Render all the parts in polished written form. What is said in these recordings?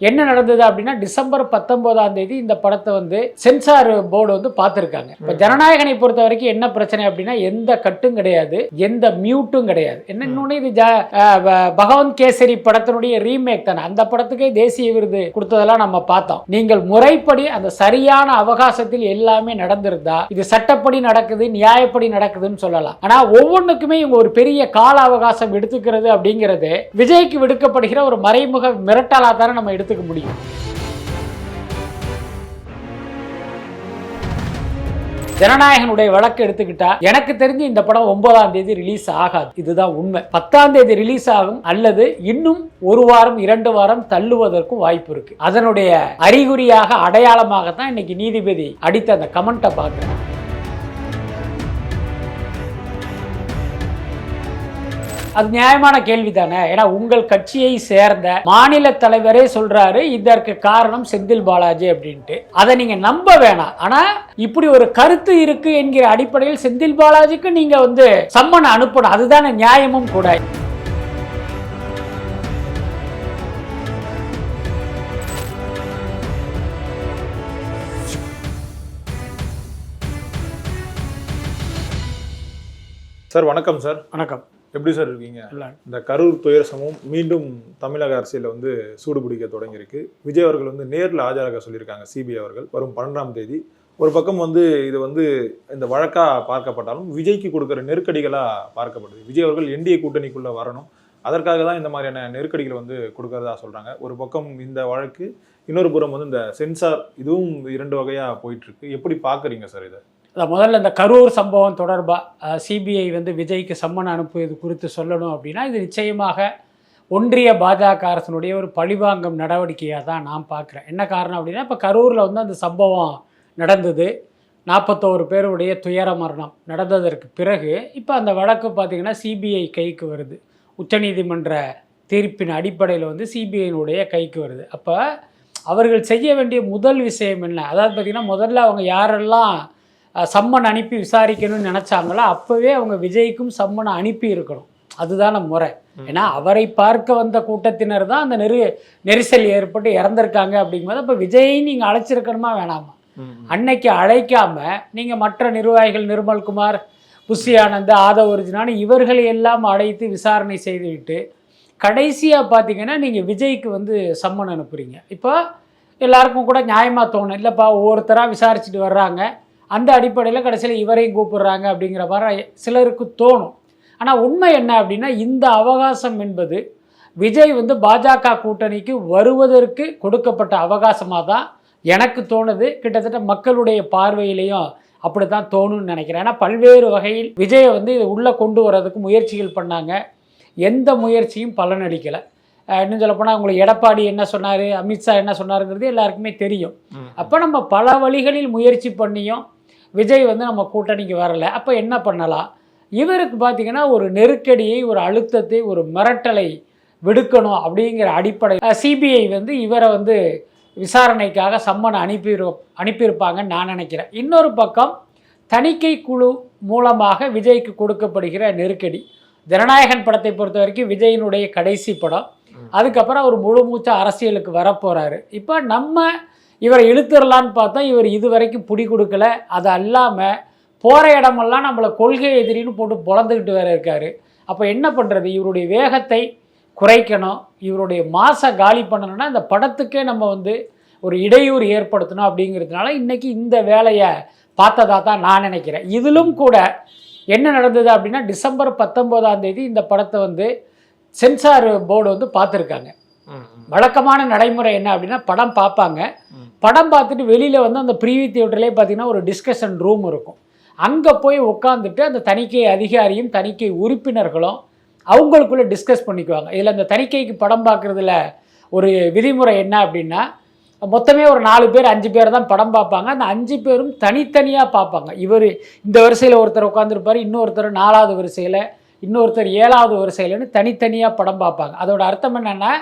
என்ன நடந்தது அப்படின்னா டிசம்பர் 19ஆம் தேதி இந்த படத்தை வந்து சென்சார் போர்டு வந்து பார்த்துருக்காங்க. இப்போ ஜனநாயகனை பொறுத்த வரைக்கும் என்ன பிரச்சனை அப்படின்னா எந்த கட்டும் கிடையாது, எந்த மியூட்டும் கிடையாது. இன்னொன்று இது பகவந்த் கேசரி படத்தினுடைய ரீமேக் தானே, அந்த படத்துக்கே தேசிய விருது கொடுத்ததெல்லாம் நம்ம பார்த்தோம். நீங்கள் முறைப்படி அந்த சரியான அவகாசத்தில் எல்லாமே நடந்திருந்தா இது சட்டப்படி நடக்குது, நியாயப்படி நடக்குதுன்னு சொல்லலாம். ஆனா ஒவ்வொன்றுக்குமே இவங்க ஒரு பெரிய கால அவகாசம் எடுத்துக்கிறது அப்படிங்கிறது விஜய்க்கு விடுக்கப்படுகிற ஒரு மறைமுக மிரட்டலா தானே நம்ம எடுத்துக்க முடியும். ஜனநாயகனுடைய வழக்கு எடுத்துக்கிட்டா எனக்கு தெரிஞ்சு இந்த படம் 9ஆம் தேதி ரிலீஸ் ஆகாது, இதுதான் உண்மை. 10ஆம் தேதி ரிலீஸ் ஆகும் அல்லது இன்னும் ஒரு வாரம் 2 வாரம் தள்ளுவதற்கும் வாய்ப்பு இருக்கு. அதனுடைய அறிகுறியாக அடையாளமாக தான் இன்னைக்கு நீதிபதி அடித்த அந்த கமெண்ட்டை பார்க்கிறேன். அது நியாயமான கேள்வி தானே. ஏன்னா உங்கள் கட்சியை சேர்ந்த மாநில தலைவரே சொல்றாரு இதற்கு காரணம் செந்தில் பாலாஜி அப்படின்ட்டு. அதை நீங்க நம்ப வேணாம். ஆனா இப்படி ஒரு கருத்து இருக்கு என்கிற அடிப்படையில் செந்தில் பாலாஜிக்கு நீங்க வந்து சம்மன் அனுப்பணும், அதுதானே நியாயமும் கூட. சார் வணக்கம். சார் வணக்கம். எப்படி சார் இருக்கீங்க? இந்த கரூர் துயர சம்பவம் மீண்டும் தமிழக அரசியல் வந்து சூடு பிடிக்க தொடங்கியிருக்கு. விஜய் அவர்கள் வந்து நேரில் ஆஜராக சொல்லியிருக்காங்க சிபிஐ அவர்கள் வரும் 12ஆம் தேதி. ஒரு பக்கம் வந்து இது வந்து இந்த வழக்கா பார்க்கப்பட்டாலும் விஜய்க்கு கொடுக்குற நெருக்கடிகளா பார்க்கப்படுது. விஜய் அவர்கள் என்டிஏ கூட்டணிக்குள்ள வரணும், அதற்காக தான் இந்த மாதிரியான நெருக்கடிகள் வந்து கொடுக்கறதா சொல்றாங்க. ஒரு பக்கம் இந்த வழக்கு, இன்னொரு புறம் வந்து இந்த சென்சார், இதுவும் 2 வகையா போயிட்டு இருக்கு. எப்படி பாக்குறீங்க சார் இதை? முதல்ல இந்த கரூர் சம்பவம் தொடர்பாக சிபிஐ வந்து விஜய்க்கு சம்மன் அனுப்புவது குறித்து சொல்லணும் அப்படின்னா இது நிச்சயமாக ஒன்றிய பாஜக அரசனுடைய ஒரு பழிவாங்கும் நடவடிக்கையாக தான் நான் பார்க்குறேன். என்ன காரணம் அப்படின்னா இப்போ கரூரில் வந்து அந்த சம்பவம் நடந்தது, 41 பேருடைய துயர மரணம் நடந்ததற்கு பிறகு இப்போ அந்த வழக்கு பார்த்திங்கன்னா சிபிஐ கைக்கு வருது. உச்சநீதிமன்ற தீர்ப்பின் அடிப்படையில் வந்து சிபிஐனுடைய கைக்கு வருது. அப்போ அவர்கள் செய்ய வேண்டிய முதல் விஷயம் என்ன, அதாவது பார்த்திங்கன்னா முதல்ல அவங்க யாரெல்லாம் சம்மன் அனுப்பி விசாரிக்கணும்னு நினச்சாங்களோ அப்போவே அவங்க விஜய்க்கும் சம்மனை அனுப்பி இருக்கணும், அதுதான முறை. ஏன்னா அவரை பார்க்க வந்த கூட்டத்தினர் தான் அந்த நெரிசல் ஏற்பட்டு இறந்துருக்காங்க அப்படிங்கும்போது அப்போ விஜயை நீங்கள் அழைச்சிருக்கணுமா வேணாமா? அன்னைக்கு அழைக்காம நீங்கள் மற்ற நிர்வாகிகள் நிர்மல்குமார், புஷி ஆனந்த், ஆதவ் அர்ஜுனான்னு இவர்களை எல்லாம் அழைத்து விசாரணை செய்துவிட்டு கடைசியாக பார்த்தீங்கன்னா நீங்கள் விஜய்க்கு வந்து சம்மன் அனுப்புகிறீங்க. இப்போ எல்லாருக்கும் கூட நியாயமாக தோணும், இல்லைப்பா ஒவ்வொருத்தராக விசாரிச்சுட்டு வர்றாங்க, அந்த அடிப்படையில் கடைசியில் இவரையும் கூப்பிடுறாங்க அப்படிங்கிற மாதிரி சிலருக்கு தோணும். ஆனால் உண்மை என்ன அப்படின்னா இந்த அவகாசம் என்பது விஜய் வந்து பாஜக கூட்டணிக்கு வருவதற்கு கொடுக்கப்பட்ட அவகாசமாக தான் எனக்கு தோணுது. கிட்டத்தட்ட மக்களுடைய பார்வையிலையும் அப்படி தான் தோணுன்னு நினைக்கிறேன். ஏன்னா பல்வேறு வகையில் விஜயை வந்து இதை உள்ளே கொண்டு வர்றதுக்கு முயற்சிகள் பண்ணாங்க, எந்த முயற்சியும் பலனளிக்கலை. இன்னும் சொல்லப்போனால் உங்களுக்கு எடப்பாடி என்ன சொன்னார், அமித்ஷா என்ன சொன்னாருங்கிறது எல்லாருக்குமே தெரியும். அப்போ நம்ம பல வழிகளில் முயற்சி பண்ணியும் விஜய் வந்து நம்ம கூட்டணிக்கு வரலை. அப்போ என்ன பண்ணலாம், இவருக்கு பார்த்திங்கன்னா ஒரு நெருக்கடியை, ஒரு அழுத்தத்தை, ஒரு மிரட்டலை விடுக்கணும் அப்படிங்கிற அடிப்படை சிபிஐ வந்து இவரை வந்து விசாரணைக்காக சம்மன் அனுப்பியிருப்பாங்கன்னு நான் நினைக்கிறேன். இன்னொரு பக்கம் தணிக்கை குழு மூலமாக விஜய்க்கு கொடுக்கப்படுகிற நெருக்கடி. ஜனநாயகன் படத்தை பொறுத்த வரைக்கும் விஜயினுடைய கடைசி படம், அதுக்கப்புறம் அவர் முழு மூச்சா அரசியலுக்கு வரப்போகிறாரு. இப்போ நம்ம இவரை இழுத்துடலான்னு பார்த்தா இவர் இது வரைக்கும் பிடி கொடுக்கல. அது அல்லாமல் போகிற இடமெல்லாம் நம்மளை கொள்கை எதிரின்னு போட்டு பொழந்துக்கிட்டு வேற இருக்கார். அப்போ என்ன பண்ணுறது, இவருடைய வேகத்தை குறைக்கணும், இவருடைய மாசை காலி பண்ணணும்னா இந்த படத்துக்கே நம்ம வந்து ஒரு இடையூறு ஏற்படுத்தணும். அப்படிங்கிறதுனால இன்றைக்கி இந்த வேலையை பார்த்ததா தான் நான் நினைக்கிறேன். இதிலும் கூட என்ன நடந்தது அப்படின்னா டிசம்பர் 19ஆம் தேதி இந்த படத்தை வந்து சென்சார் போர்டு வந்து பார்த்துருக்காங்க. வழக்கமான நடைமுறை என்ன அப்படின்னா படம் பார்ப்பாங்க, படம் பார்த்துட்டு வெளியில் வந்து அந்த ப்ரீவியூ தியேட்டர்லேயே பார்த்தீங்கன்னா ஒரு டிஸ்கஷன் ரூம் இருக்கும், அங்கே போய் உட்காந்துட்டு அந்த தணிக்கை அதிகாரியும் தணிக்கை உறுப்பினர்களும் அவங்களுக்குள்ளே டிஸ்கஸ் பண்ணிக்குவாங்க. இதில் அந்த தணிக்கைக்கு படம் பார்க்குறதுல ஒரு விதிமுறை என்ன அப்படின்னா மொத்தமே ஒரு 4 பேர் 5 பேர் தான் படம் பார்ப்பாங்க. அந்த 5 பேரும் தனித்தனியாக பார்ப்பாங்க. இவர் இந்த வரிசையில் ஒருத்தர் உட்காந்துருப்பார், இன்னொருத்தர் 4வது வரிசையில், இன்னொருத்தர் 7வது வரிசையிலன்னு தனித்தனியாக படம் பார்ப்பாங்க. அதோட அர்த்தம் என்னென்னா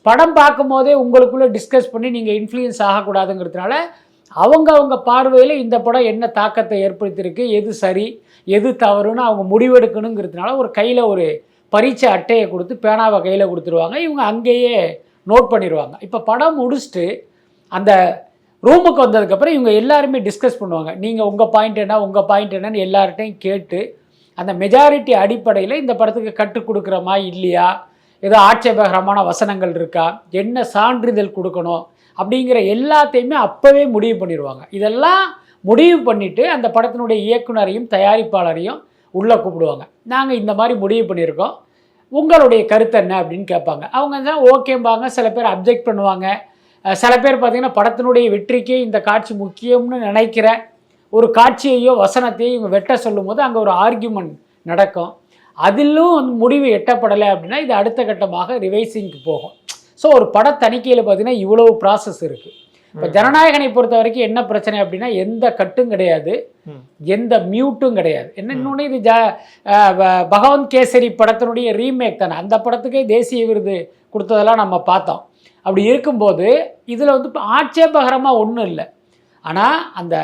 படம் பார்க்கும் போதே உங்களுக்குள்ளே டிஸ்கஸ் பண்ணி நீங்கள் இன்ஃப்ளூயன்ஸ் ஆகக்கூடாதுங்கிறதுனால அவங்க பார்வையில் இந்த படம் என்ன தாக்கத்தை ஏற்படுத்தியிருக்கு, எது சரி எது தவறுன்னு அவங்க முடிவெடுக்கணுங்கிறதுனால ஒரு கையில் ஒரு பரீட்சை அட்டையை கொடுத்து பேனாவை கையில் கொடுத்துருவாங்க. இவங்க அங்கேயே நோட் பண்ணிடுவாங்க. இப்போ படம் முடிச்சுட்டு அந்த ரூமுக்கு வந்ததுக்கப்புறம் இவங்க எல்லாருமே டிஸ்கஸ் பண்ணுவாங்க. நீங்கள் உங்கள் பாயிண்ட் என்னன்னு எல்லார்ட்டையும் கேட்டு அந்த மெஜாரிட்டி அடிப்படையில் இந்த படத்துக்கு கற்றுக் கொடுக்குறோமா இல்லையா, ஏதோ ஆட்சேபகரமான வசனங்கள் இருக்கா, என்ன சான்றிதழ் கொடுக்கணும் அப்படிங்கிற எல்லாத்தையுமே அப்போவே முடிவு பண்ணிடுவாங்க. இதெல்லாம் முடிவு பண்ணிவிட்டு அந்த படத்தினுடைய இயக்குனரையும் தயாரிப்பாளரையும் உள்ளே கூப்பிடுவாங்க. நாங்கள் இந்த மாதிரி முடிவு பண்ணியிருக்கோம், உங்களுடைய கருத்து என்ன அப்படின்னு கேட்பாங்க. அவங்க தான் ஓகேம்பாங்க. சில பேர் அப்ஜெக்ட் பண்ணுவாங்க. சில பேர் பார்த்திங்கன்னா படத்தினுடைய வெற்றிக்கே இந்த காட்சி முக்கியம்னு நினைக்கிற ஒரு காட்சியையோ வசனத்தையோ இவங்க வெட்ட சொல்லும் போது அங்கே ஒரு ஆர்கியூமெண்ட் நடக்கும். அதிலும் முடிவு எட்டப்படலை அப்படின்னா இது அடுத்த கட்டமாக ரிவைசிங்க்கு போகும். ஸோ ஒரு பட தணிக்கையில் பார்த்திங்கன்னா இவ்வளவு ப்ராசஸ் இருக்குது. இப்போ ஜனநாயகனை பொறுத்த வரைக்கும் என்ன பிரச்சனை அப்படின்னா எந்த கட்டும் கிடையாது, எந்த மியூட்டும் கிடையாது. இன்னொன்று இது பகவந்த் கேசரி படத்தினுடைய ரீமேக் தானே, அந்த படத்துக்கே தேசிய விருது கொடுத்ததெல்லாம் நம்ம பார்த்தோம். அப்படி இருக்கும்போது இதில் வந்து இப்போ ஆட்சேபகரமாக ஒன்றும் இல்லை. ஆனால் அந்த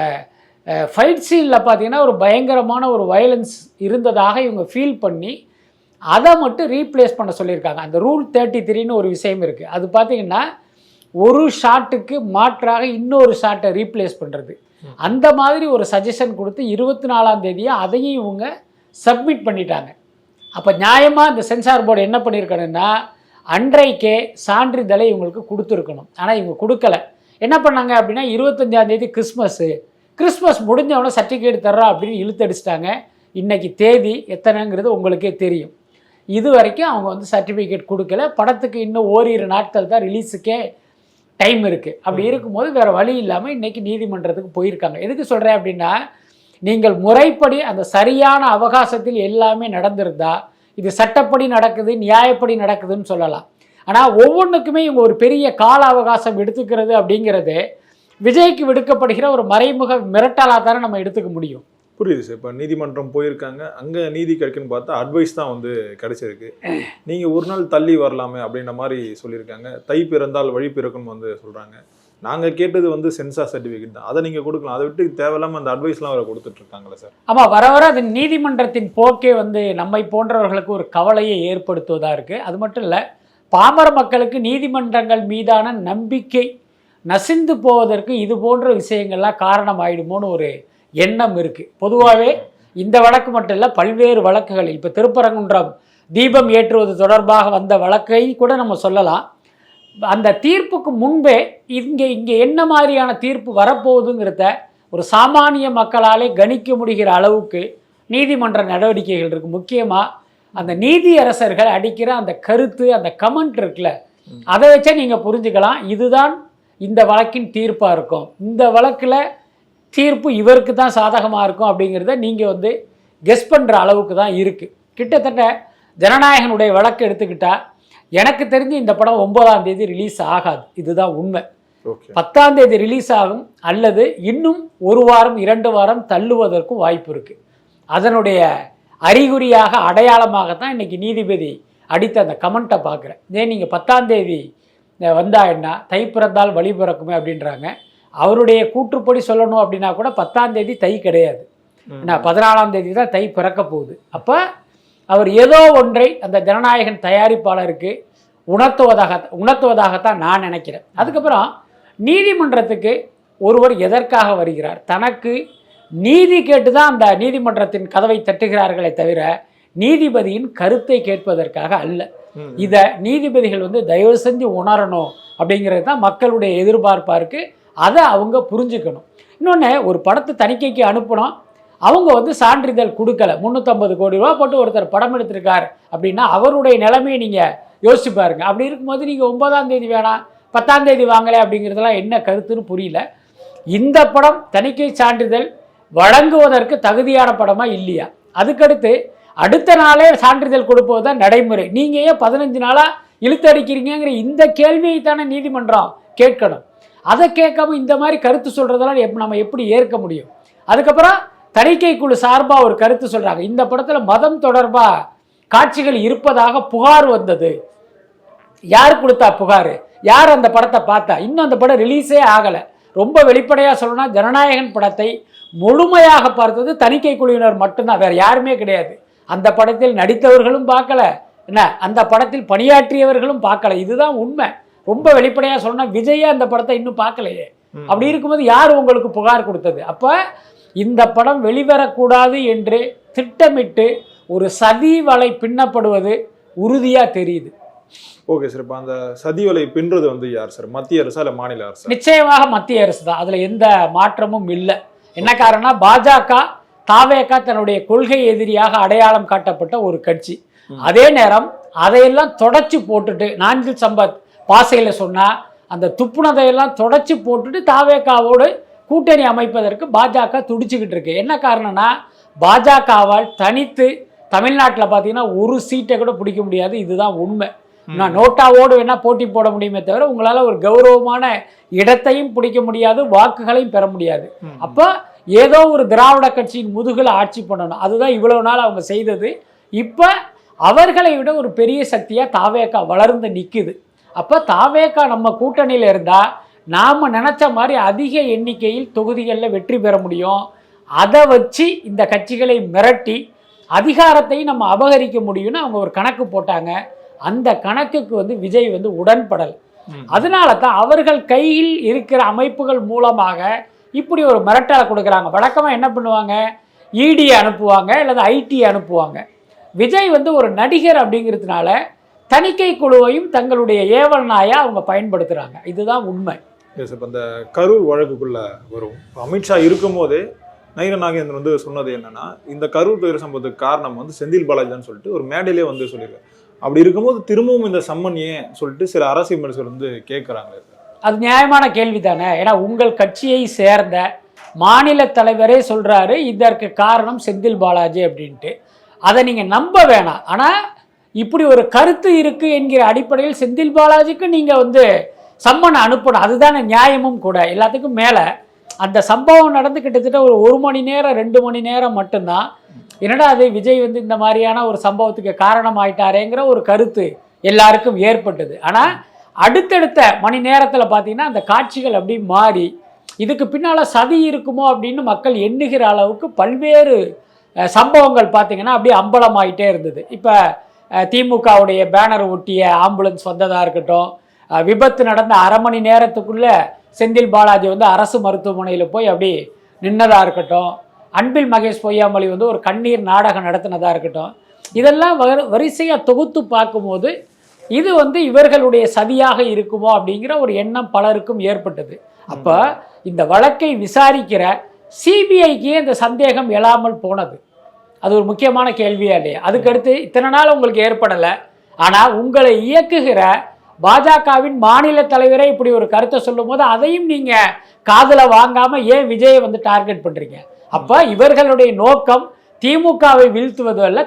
ஃபைட் சீனில் பார்த்தீங்கன்னா ஒரு பயங்கரமான ஒரு வயலன்ஸ் இருந்ததாக இவங்க ஃபீல் பண்ணி அதை மட்டும் ரீப்ளேஸ் பண்ண சொல்லியிருக்காங்க. அந்த ரூல் 33ன்னு ஒரு விஷயம் இருக்குது. அது பார்த்தீங்கன்னா ஒரு ஷாட்டுக்கு மாற்றாக இன்னொரு ஷாட்டை ரீப்ளேஸ் பண்ணுறது, அந்த மாதிரி ஒரு சஜஷன் கொடுத்து 24ஆம் தேதியை அதையும் இவங்க சப்மிட் பண்ணிட்டாங்க. அப்போ நியாயமாக இந்த சென்சார் போர்டு என்ன பண்ணியிருக்கணும்னா அன்றைக்கே சான்றிதழை இவங்களுக்கு கொடுத்துருக்கணும். ஆனால் இவங்க கொடுக்கலை. என்ன பண்ணாங்க அப்படின்னா 25ஆம் தேதி கிறிஸ்மஸ் முடிஞ்சவொடனே சர்டிஃபிகேட் தர்றோம் அப்படின்னு இழுத்தடிச்சிட்டாங்க. இன்றைக்கி தேதி எத்தனைங்கிறது உங்களுக்கே தெரியும். இது வரைக்கும் அவங்க வந்து சர்டிஃபிகேட் கொடுக்கல. படத்துக்கு இன்னும் ஓரிரு நாட்கள் தான் ரிலீஸுக்கே டைம் இருக்குது. அப்படி இருக்கும்போது வேறு வழி இல்லாமல் இன்றைக்கி நீதிமன்றத்துக்கு போயிருக்காங்க. எதுக்கு சொல்கிறேன் அப்படின்னா நீங்கள் முறைப்படி அந்த சரியான அவகாசத்தில் எல்லாமே நடந்திருந்தா இது சட்டப்படி நடக்குது, நியாயப்படி நடக்குதுன்னு சொல்லலாம். ஆனால் ஒவ்வொன்றுக்குமே இவங்க ஒரு பெரிய கால அவகாசம் எடுத்துக்கிறது அப்படிங்கிறது விஜய்க்கு விடுக்கப்படுகிற ஒரு மறைமுக மிரட்டலாக தானே நம்ம எடுத்துக்க முடியும். புரியுது சார். இப்போ நீதிமன்றம் போயிருக்காங்க, அங்கே நீதி கிடைக்குன்னு பார்த்தா அட்வைஸ் தான் வந்து கிடைச்சிருக்கு. நீங்கள் ஒரு நாள் தள்ளி வரலாமே அப்படின்ற மாதிரி சொல்லியிருக்காங்க. தை பிறந்தால் வழி பிறக்குன்னு வந்து சொல்கிறாங்க. நாங்கள் கேட்டது வந்து சென்சார் சர்டிஃபிகேட் தான், அதை நீங்கள் கொடுக்கலாம். அதை விட்டு தேவையில்லாமல் அந்த அட்வைஸ்லாம் அவரை கொடுத்துட்ருக்காங்களே சார். ஆமாம், வர வர அது நீதிமன்றத்தின் போக்கே வந்து நம்மை போன்றவர்களுக்கு ஒரு கவலையை ஏற்படுத்துவதாக இருக்குது. அது மட்டும் இல்லை, பாமர மக்களுக்கு நீதிமன்றங்கள் மீதான நம்பிக்கை நசிந்து போவதற்கு இது போன்ற விஷயங்கள்லாம் காரணமாயிடுமோன்னு ஒரு எண்ணம் இருக்குது. பொதுவாகவே இந்த வழக்கு மட்டும் இல்லை, பல்வேறு வழக்குகளில் இப்போ திருப்பரங்குன்றம் தீபம் ஏற்றுவது தொடர்பாக வந்த வழக்கை கூட நம்ம சொல்லலாம். அந்த தீர்ப்புக்கு முன்பே இங்கே என்ன மாதிரியான தீர்ப்பு வரப்போகுதுங்கிறத ஒரு சாமானிய மக்களாலே கணிக்க முடிகிற அளவுக்கு நீதிமன்ற நடவடிக்கைகள் இருக்குது. முக்கியமாக அந்த நீதியரசர்கள் அடிக்கிற அந்த கருத்து, அந்த கமெண்ட் இருக்குல்ல, அதை வச்சே நீங்கள் புரிஞ்சுக்கலாம் இதுதான் இந்த வழக்கின் தீர்ப்பாக இருக்கும், இந்த வழக்கில் தீர்ப்பு இவருக்கு தான் சாதகமாக இருக்கும் அப்படிங்கிறத நீங்கள் வந்து கெஸ் பண்ணுற அளவுக்கு தான் இருக்குது. கிட்டத்தட்ட ஜனநாயகனுடைய வழக்கு எடுத்துக்கிட்டால் எனக்கு தெரிஞ்சு இந்த படம் 9ஆம் தேதி ரிலீஸ் ஆகாது, இதுதான் உண்மை. 10ஆம் தேதி ரிலீஸ் ஆகும், அல்லது இன்னும் ஒரு வாரம் 2 வாரம் தள்ளுவதற்கும் வாய்ப்பு இருக்குது. அதனுடைய அறிகுறியாக அடையாளமாகத்தான் இன்றைக்கி நீதிபதி அடித்த அந்த கமெண்ட்டை பார்க்குறேன். ஏன் நீங்கள் 10ஆம் தேதி வந்தா என்ன, தை பிறந்தால் வழி பிறக்குமே அப்படின்றாங்க. அவருடைய கூற்றுப்படி சொல்லணும் அப்படின்னா கூட 10ஆம் தேதி தை கிடையாது, ஏன்னா 14ஆம் தேதி தான் தை பிறக்க போகுது. அப்போ அவர் ஏதோ ஒன்றை அந்த ஜனநாயகன் தயாரிப்பாளருக்கு உணர்த்துவதாகத்தான் நான் நினைக்கிறேன். அதுக்கப்புறம் நீதிமன்றத்துக்கு ஒருவர் எதற்காக வருகிறார், தனக்கு நீதி கேட்டு தான் அந்த நீதிமன்றத்தின் கதவை தட்டுகிறார்களே தவிர நீதிபதியின் கருத்தை கேட்பதற்காக அல்ல. இதை நீதிபதிகள் வந்து தயவு செஞ்சு உணரணும் அப்படிங்கிறது தான் மக்களுடைய எதிர்பார்ப்பாக இருக்குது. அதை அவங்க புரிஞ்சுக்கணும். இன்னொன்று, ஒரு படத்தை தணிக்கைக்கு அனுப்பணும், அவங்க வந்து சான்றிதழ் கொடுக்கல, 350 கோடி ரூபா போட்டு ஒருத்தர் படம் எடுத்திருக்கார் அப்படின்னா அவருடைய நிலைமையை நீங்கள் யோசிச்சு பாருங்க. அப்படி இருக்கும்போது நீங்கள் 9ஆம் தேதி வேணாம் 10ஆம் தேதி வாங்கலை அப்படிங்கிறதுலாம் என்ன கருத்துன்னு புரியல. இந்த படம் தணிக்கை சான்றிதழ் வழங்குவதற்கு தகுதியான படமாக இல்லையா, அதுக்கடுத்து அடுத்த நாளே சான்றிதழ் கொடுப்பது தான் நடைமுறை, நீங்கள் ஏன் 15 நாளாக இழுத்தடிக்கிறீங்கிற இந்த கேள்வியை தானே நீதிமன்றம் கேட்கணும். அதை கேட்காம இந்த மாதிரி கருத்து சொல்கிறதெல்லாம் நம்ம எப்படி ஏற்க முடியும்? அதுக்கப்புறம் தணிக்கை குழு சார்பாக ஒரு கருத்து சொல்கிறாங்க, இந்த படத்தில் மதம் தொடர்பாக காட்சிகள் இருப்பதாக புகார் வந்தது. யார் கொடுத்தா புகார், யார் அந்த படத்தை பார்த்தா? இன்னும் அந்த படம் ரிலீஸே ஆகலை. ரொம்ப வெளிப்படையாக சொல்லணும்னா ஜனநாயகன் படத்தை முழுமையாக பார்த்தது தணிக்கை குழுவினர் மட்டும்தான், வேறு யாருமே கிடையாது. அந்த படத்தில் நடித்தவர்களும் பார்க்கல, என்ன அந்த படத்தில் பணியாற்றியவர்களும் பார்க்கல. இதுதான் உண்மை. ரொம்ப வெளிப்படையாக சொன்னால் விஜயே அந்த படத்தை இன்னும் பார்க்கலையே. அப்படி இருக்கும்போது யார் உங்களுக்கு புகார் கொடுத்தது? அப்போ இந்த படம் வெளிவரக்கூடாது என்று திட்டமிட்டு ஒரு சதி வலை பின்னப்படுவது உறுதியாக தெரியுது. ஓகே சார், இப்போ அந்த சதி வலை பின்றது வந்து யார் சார்? மத்திய அரசா இல்லை மாநில அரசு? நிச்சயமாக மத்திய அரசு தான். அதில் எந்த மாற்றமும் இல்லை. என்ன காரணம்? பாஜக தாவேக தன்னுடைய கொள்கை எதிரியாக அடையாளம் காட்டப்பட்ட ஒரு கட்சி. அதே நேரம் அதையெல்லாம் தொடச்சி போட்டுட்டு, நாஞ்சில் சம்பத் பாசையில் சொன்னா அந்த துப்புனதையெல்லாம் தொடச்சி போட்டுட்டு தாவேகாவோடு கூட்டணி அமைப்பதற்கு பாஜக துடிச்சுக்கிட்டு இருக்கு. என்ன காரணம்னா, பாஜகவால் தனித்து தமிழ்நாட்டில் பார்த்தீங்கன்னா ஒரு சீட்டை கூட பிடிக்க முடியாது. இதுதான் உண்மை. நான் நோட்டாவோடு வேணா போட்டி போட முடியுமே தவிர உங்களால் ஒரு கௌரவமான இடத்தையும் பிடிக்க முடியாது, வாக்குகளையும் பெற முடியாது. அப்போ ஏதோ ஒரு திராவிட கட்சியின் முதுகில் ஆட்சி பண்ணணும். அதுதான் இவ்வளவு நாள் அவங்க செய்தது. இப்போ அவர்களை விட ஒரு பெரிய சக்தியாக தாவேகா வளர்ந்து நிற்குது. அப்போ தாவேகா நம்ம கூட்டணியில் இருந்தால் நாம் நினச்ச மாதிரி அதிக எண்ணிக்கையில் தொகுதிகளில் வெற்றி பெற முடியும். அதை வச்சு இந்த கட்சிகளை மிரட்டி அதிகாரத்தையும் நம்ம அபகரிக்க முடியும்னு அவங்க ஒரு கணக்கு போட்டாங்க. அந்த கணக்குக்கு வந்து விஜய் வந்து உடன்படல். அதனால தான் அவர்கள் கையில் இருக்கிற அமைப்புகள் மூலமாக இப்படி ஒரு மிரட்டலை கொடுக்குறாங்க. வழக்கமாக என்ன பண்ணுவாங்க? இடி அனுப்புவாங்க அல்லது ஐடி அனுப்புவாங்க. விஜய் வந்து ஒரு நடிகர் அப்படிங்கிறதுனால தணிக்கை குழுவையும் தங்களுடைய ஏவல் நாயா அவங்க பயன்படுத்துகிறாங்க. இதுதான் உண்மை. இப்போ இந்த கரூர் வழக்குக்குள்ள வரும். அமித்ஷா இருக்கும்போதே நயின நாகேந்திரன் வந்து சொன்னது என்னன்னா, இந்த கரூர் துயர சம்பவத்துக்கு காரணம் வந்து செந்தில் பாலாஜி தான் சொல்லிட்டு ஒரு மேடையிலே வந்து சொல்லியிருக்காரு. அப்படி இருக்கும்போது திரும்பவும் இந்த சம்மன் ஏன் சொல்லிட்டு சில அரசியல் விமர்சகர்கள் வந்து கேட்குறாங்க. அது நியாயமான கேள்வி தானே. ஏன்னா உங்கள் கட்சியை சேர்ந்த மாநில தலைவரே சொல்கிறாரு இதற்கு காரணம் செந்தில் பாலாஜி அப்படின்ட்டு. அதை நீங்கள் நம்ப வேணாம். ஆனால் இப்படி ஒரு கருத்து இருக்குது என்கிற அடிப்படையில் செந்தில் பாலாஜிக்கு நீங்கள் வந்து சம்மன் அனுப்பணும். அதுதானே நியாயமும் கூட. எல்லாத்துக்கும் மேலே அந்த சம்பவம் நடந்து கிட்டத்தட்ட ஒரு மணி நேரம் 2 மணி நேரம் மட்டும்தான். என்னடா அது விஜய் வந்து இந்த மாதிரியான ஒரு சம்பவத்துக்கு காரணம் ஆயிட்டாரேங்கிற ஒரு கருத்து எல்லாருக்கும் ஏற்பட்டது. ஆனால் அடுத்தடுத்த மணி நேரத்தில் பார்த்தீங்கன்னா அந்த காட்சிகள் அப்படி மாறி இதுக்கு பின்னால் சதி இருக்குமோ அப்படின்னு மக்கள் எண்ணுகிற அளவுக்கு பல்வேறு சம்பவங்கள் பார்த்தீங்கன்னா அப்படியே அம்பலமாயிட்டே இருந்தது. இப்போ திமுகவுடைய பேனர் ஒட்டிய ஆம்புலன்ஸ் வந்ததாக இருக்கட்டும், விபத்து நடந்த அரை மணி நேரத்துக்குள்ளே செந்தில் பாலாஜி வந்து அரசு மருத்துவமனையில் போய் அப்படி நின்னதாக இருக்கட்டும், அன்பில் மகேஷ் பொய்யாமொழி வந்து ஒரு கண்ணீர் நாடகம் நடத்தினதாக இருக்கட்டும், இதெல்லாம் வரிசையாக தொகுத்து பார்க்கும்போது இது வந்து இவர்களுடைய சதியாக இருக்குமோ அப்படிங்கிற ஒரு எண்ணம் பலருக்கும் ஏற்பட்டது. அப்போ இந்த வழக்கை விசாரிக்கிற சிபிஐக்கு இந்த சந்தேகம் எழாமல் போனது. அது ஒரு முக்கியமான கேள்வியா இல்லையா? அதுக்கடுத்து இத்தனை நாள் உங்களுக்கு ஏற்படலை. ஆனால் உங்களை இயக்குகிற பாஜகவின் மாநில தலைவரே இப்படி ஒரு கருத்தை சொல்லும் போது அதையும் நீங்கள் காதில் வாங்காமல் ஏன் விஜயை வந்து டார்கெட் பண்ணுறீங்க? அப்போ இவர்களுடைய நோக்கம் திமுகவை வீழ்த்துவது அல்ல,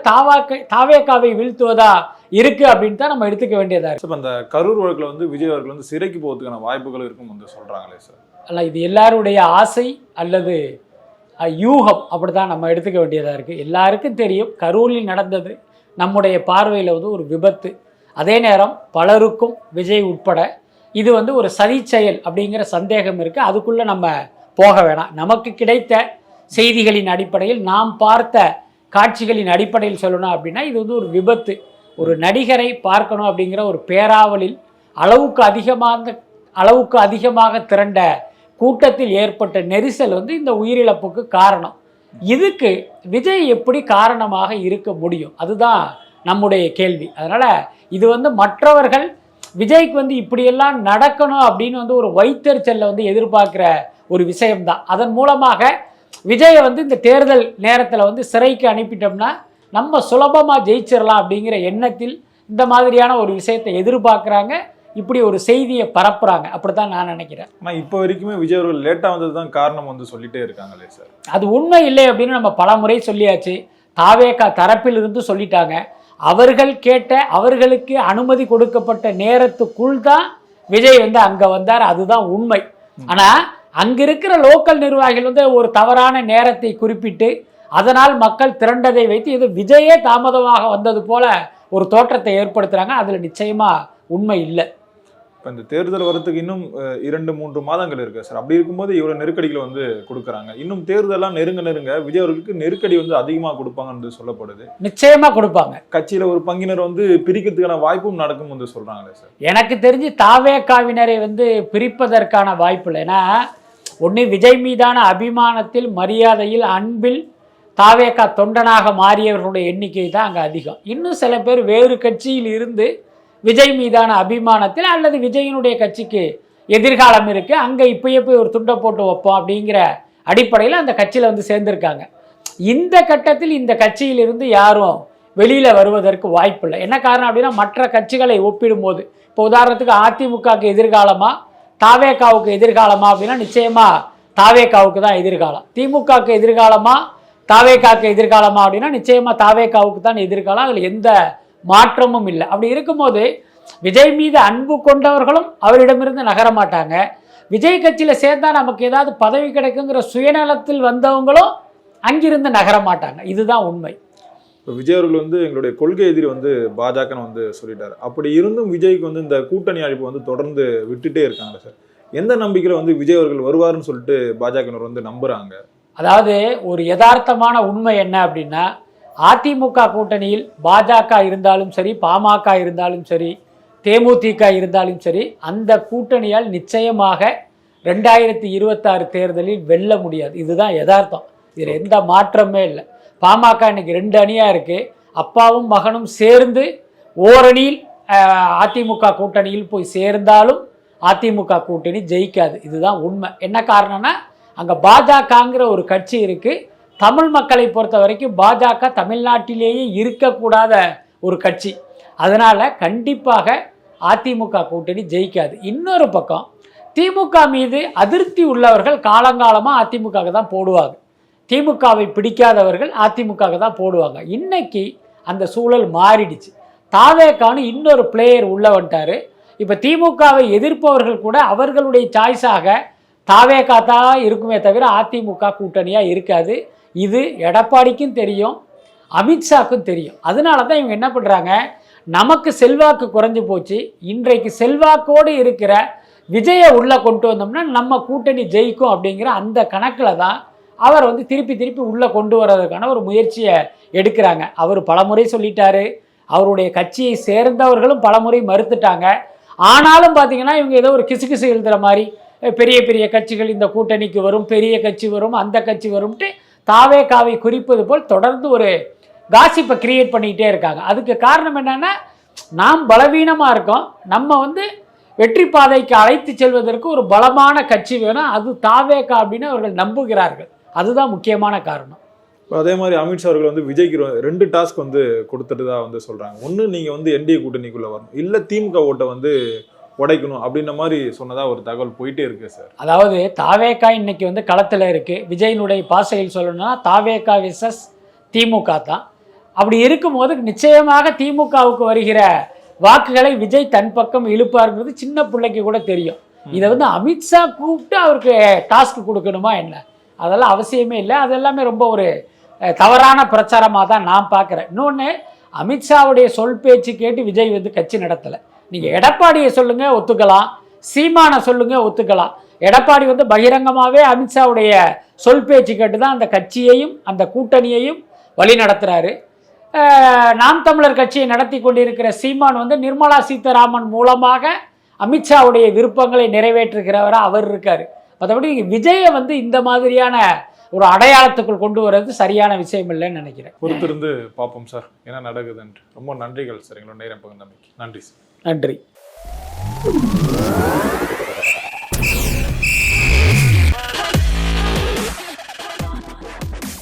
தாவேகாவை வீழ்த்துவதா இருக்கு அப்படின்னு தான் நம்ம எடுத்துக்க வேண்டியதா இருக்கு. அந்த கரூர் வழக்கில் வந்து விஜய் அவர்கள் வந்து சிறைக்கு போகிறதுக்கான வாய்ப்புகள் இருக்கும் வந்து சொல்கிறாங்களே சார். அல்ல, இது எல்லாருடைய ஆசை அல்லது யூகம், அப்படி தான் நம்ம எடுத்துக்க வேண்டியதாக இருக்குது. எல்லாருக்கும் தெரியும் கரூரில் நடந்தது நம்முடைய பார்வையில் வந்து ஒரு விபத்து. அதே நேரம் பலருக்கும் விஜய் உட்பட இது வந்து ஒரு சதி செயல் அப்படிங்கிற சந்தேகம் இருக்குது. அதுக்குள்ளே நம்ம போக வேணாம். நமக்கு கிடைத்த செய்திகளின் அடிப்படையில், நாம் பார்த்த காட்சிகளின் அடிப்படையில் சொல்லணும் அப்படின்னா இது வந்து ஒரு விபத்து. ஒரு நடிகரை பார்க்கணும் அப்படிங்கிற ஒரு பேராவலில் அளவுக்கு அதிகமாக திரண்ட கூட்டத்தில் ஏற்பட்ட நெரிசல் வந்து இந்த உயிரிழப்புக்கு காரணம். இதுக்கு விஜய் எப்படி காரணமாக இருக்க முடியும்? அதுதான் நம்முடைய கேள்வி. அதனால் இது வந்து மற்றவர்கள் விஜய்க்கு வந்து இப்படியெல்லாம் நடக்கணும் அப்படின்னு வந்து ஒரு வைத்தறிச்சலில் வந்து எதிர்பார்க்குற ஒரு விஷயம்தான். அதன் மூலமாக விஜயை வந்து இந்த தேர்தல் நேரத்தில் வந்து சிறைக்கு அனுப்பிட்டோம்னா நம்ம சுலபமாக ஜெயிச்சிடலாம் அப்படிங்கிற எண்ணத்தில் இந்த மாதிரியான ஒரு விஷயத்தை எதிர்பார்க்குறாங்க. இப்படி ஒரு செய்தியை பரப்புறாங்க. அப்படித்தான் நான் நினைக்கிறேன். ஆனால் இப்போ வரைக்குமே விஜய் அவர்கள் லேட்டாக வந்தது தான் காரணம் வந்து சொல்லிட்டே இருக்காங்களே சார். அது உண்மை இல்லை அப்படின்னு நம்ம பல முறை சொல்லியாச்சு. தாவேகா தரப்பில் இருந்து சொல்லிட்டாங்க. அவர்கள் கேட்ட, அவர்களுக்கு அனுமதி கொடுக்கப்பட்ட நேரத்துக்குள் தான் விஜய் வந்து அங்கே வந்தார். அதுதான் உண்மை. ஆனால் அங்கே இருக்கிற லோக்கல் நிர்வாகிகள் வந்து ஒரு தவறான நேரத்தை குறிப்பிட்டு அதனால் மக்கள் திரண்டதை வைத்து இது விஜயே தாமதமாக வந்தது போல ஒரு தோற்றத்தை ஏற்படுத்துகிறாங்க. அதில் நிச்சயமாக உண்மை இல்லை. இப்போ இந்த தேர்தல் வரத்துக்கு இன்னும் 2-3 மாதங்கள் இருக்கு சார். அப்படி இருக்கும்போது இவ்வளவு நெருக்கடிகளை வந்து கொடுக்குறாங்க. இன்னும் தேர்தலாம் நெருங்க விஜய் அவர்களுக்கு நெருக்கடி வந்து அதிகமாக கொடுப்பாங்கன்னு சொல்லப்படுது. நிச்சயமா கொடுப்பாங்க. கட்சியில ஒரு பங்கினர் வந்து பிரிக்கிறதுக்கான வாய்ப்பும் நடக்கும் வந்து சொல்றாங்களே சார். எனக்கு தெரிஞ்சு தாவேகாவினரை வந்து பிரிப்பதற்கான வாய்ப்பு இல்லை. ஏன்னா ஒன்று விஜய் மீதான அபிமானத்தில், மரியாதையில், அன்பில் தாவேகா தொண்டனாக மாறியவர்களுடைய எண்ணிக்கை தான் அங்கே அதிகம். இன்னும் சில பேர் வேறு கட்சியில் இருந்து விஜய் மீதான அபிமானத்தில் அல்லது விஜயினுடைய கட்சிக்கு எதிர்காலம் இருக்கு, அங்கே இப்பயே போய் ஒரு துண்டை போட்டு வைப்போம் அப்படிங்கிற அடிப்படையில் அந்த கட்சியில் வந்து சேர்ந்திருக்காங்க. இந்த கட்டத்தில் இந்த கட்சியிலிருந்து யாரும் வெளியில் வருவதற்கு வாய்ப்பு இல்லை. என்ன காரணம் அப்படின்னா மற்ற கட்சிகளை ஒப்பிடும்போது, இப்போ உதாரணத்துக்கு அதிமுகவுக்கு எதிர்காலமா தாவேகாவுக்கு எதிர்காலமா அப்படின்னா நிச்சயமா தாவேகாவுக்கு தான் எதிர்காலம். திமுகவுக்கு எதிர்காலமா தாவேகாவுக்கு எதிர்காலமா அப்படின்னா நிச்சயமா தாவேகாவுக்கு தான் எதிர்காலம். அதில் எந்த மாற்றமும் இல்லை. அப்படி இருக்கும்போது விஜய் மீது அன்பு கொண்டவர்களும் அவரிடமிருந்து நகர மாட்டாங்க. விஜய் கட்சியில் சேர்ந்தா நமக்கு ஏதாவது பதவி கிடைக்குங்கிற சுயநலத்தில் வந்தவங்களும் அங்கிருந்து நகர மாட்டாங்க. இதுதான் உண்மை. இப்போ விஜய் அவர்கள் வந்து எங்களுடைய கொள்கை எதிரி வந்து பாஜகன்னு வந்து சொல்லிட்டாரு. அப்படி இருந்தும் விஜய்க்கு வந்து இந்த கூட்டணி அழைப்பு வந்து தொடர்ந்து விட்டுட்டே இருக்காங்க சார். எந்த நம்பிக்கையில் வந்து விஜய் அவர்கள் வருவாருன்னு சொல்லிட்டு பாஜகவினர் வந்து நம்புறாங்க? அதாவது ஒரு யதார்த்தமான உண்மை என்ன அப்படின்னா, அதிமுக கூட்டணியில் பாஜக இருந்தாலும் சரி, பாமக இருந்தாலும் சரி, தேமுதிக இருந்தாலும் சரி, அந்த கூட்டணியால் நிச்சயமாக 2026 தேர்தலில் வெல்ல முடியாது. இதுதான் யதார்த்தம். இதில் எந்த மாற்றமே இல்லை. பாமக இன்னைக்கு 2 அணியாக இருக்குது. அப்பாவும் மகனும் சேர்ந்து ஓரணியில் அதிமுக கூட்டணியில் போய் சேர்ந்தாலும் அதிமுக கூட்டணி ஜெயிக்காது. இதுதான் உண்மை. என்ன காரணம்னா அங்கே பாஜகங்கிற ஒரு கட்சி இருக்குது. தமிழ் மக்களை பொறுத்த வரைக்கும் பாஜக தமிழ்நாட்டிலேயே இருக்கக்கூடாத ஒரு கட்சி. அதனால் கண்டிப்பாக அதிமுக கூட்டணி ஜெயிக்காது. இன்னொரு பக்கம் திமுக மீது அதிருப்தி உள்ளவர்கள் காலங்காலமாக அதிமுக தான் போடுவாங்க. திமுகவை பிடிக்காதவர்கள் அதிமுக தான் போடுவாங்க. இன்னைக்கு அந்த சூழல் மாறிடுச்சு. தாவேகான்னு இன்னொரு பிளேயர் உள்ள வந்துட்டாரு. இப்போ திமுகவை எதிர்ப்பவர்கள் கூட அவர்களுடைய சாய்ஸாக தாவேகா தான் இருக்குமே தவிர அதிமுக கூட்டணியாக இருக்காது. இது எடப்பாடிக்கும் தெரியும், அமித்ஷாக்கும் தெரியும். அதனால தான் இவங்க என்ன பண்ணுறாங்க, நமக்கு செல்வாக்கு குறைஞ்சி போச்சு, இன்றைக்கு செல்வாக்கோடு இருக்கிற விஜயை உள்ளே கொண்டு வந்தோம்னா நம்ம கூட்டணி ஜெயிக்கும் அப்படிங்கிற அந்த கணக்கில் தான் அவர் வந்து திருப்பி உள்ளே கொண்டு வர்றதுக்கான ஒரு முயற்சியை எடுக்கிறாங்க. அவர் பலமுறை சொல்லிட்டாரு, அவருடைய கட்சியை சேர்ந்தவர்களும் பலமுறை மறுத்துட்டாங்க. ஆனாலும் பார்த்தீங்கன்னா இவங்க ஏதோ ஒரு கிசுகிசு எழுதுகிற மாதிரி பெரிய பெரிய கட்சிகள் இந்த கூட்டணிக்கு வரும், பெரிய கட்சி வரும், அந்த கட்சி வரும்ட்டு தாவேகாவை குறிப்பது போல் தொடர்ந்து ஒரு காசிப்பை கிரியேட் பண்ணிக்கிட்டே இருக்காங்க. அதுக்கு காரணம் என்னன்னா, நாம் பலவீனமாக இருக்கோம், நம்ம வந்து வெற்றி பாதைக்கு அழைத்து செல்வதற்கு ஒரு பலமான கட்சி வேணும், அது தாவேகா அப்படின்னு அவர்கள் நம்புகிறார்கள். அதுதான் முக்கியமான காரணம். அதே மாதிரி அமித்ஷா அவர்கள் வந்து விஜய்க்கு 2 டாஸ்க் வந்து கொடுத்துட்டு தான் வந்து சொல்றாங்க. ஒன்று, நீங்கள் வந்து என்டிஏ கூட்டணிக்குள்ள வரணும், இல்லை திமுக ஓட்டை வந்து உடைக்கணும் அப்படின்ற மாதிரி சொன்னதா ஒரு தகவல் போயிட்டே இருக்கு சார். அதாவது தாவேகா இன்னைக்கு வந்து களத்தில் இருக்கு. விஜயினுடைய பாசையில் சொல்லணும்னா தாவேகா விசஸ் திமுக தான். அப்படி இருக்கும்போது நிச்சயமாக திமுகவுக்கு வருகிற வாக்குகளை விஜய் தன் பக்கம் இழுப்பாருங்கிறது சின்ன பிள்ளைக்கு கூட தெரியும். இதை வந்து அமித்ஷா கூப்பிட்டு அவருக்கு டாஸ்க் கொடுக்கணுமா என்ன, அதெல்லாம் அவசியமே இல்லை. அது எல்லாமே ரொம்ப ஒரு தவறான பிரச்சாரமாக தான் நான் பார்க்குறேன். இன்னொன்று, அமித்ஷாவுடைய சொல் பேச்சு கேட்டு விஜய் வந்து கட்சி நடத்தலை. நீங்கள் எடப்பாடியை சொல்லுங்கள் ஒத்துக்கலாம், சீமானை சொல்லுங்கள் ஒத்துக்கலாம். எடப்பாடி வந்து பகிரங்கமாகவே அமித்ஷாவுடைய சொல் பேச்சு கேட்டு தான் அந்த கட்சியையும் அந்த கூட்டணியையும் வழி நடத்துகிறாரு. நாம் தமிழர் கட்சியை நடத்தி கொண்டிருக்கிற சீமான் வந்து நிர்மலா சீதாராமன் மூலமாக அமித்ஷாவுடைய விருப்பங்களை நிறைவேற்றுகிறவராக அவர் இருக்கார். மற்றபடி விஜயை வந்து இந்த மாதிரியான ஒரு அடையாளத்துக்குள் கொண்டு வர்றது சரியான விஷயம் இல்லைன்னு நினைக்கிறேன். பொறுத்திருந்து பார்ப்போம் சார் என்ன நடக்குதுன்னு. ரொம்ப நன்றிகள் சார், எங்களோட நேரம் பகிர்ந்தமைக்கு. நன்றி சார். நன்றி.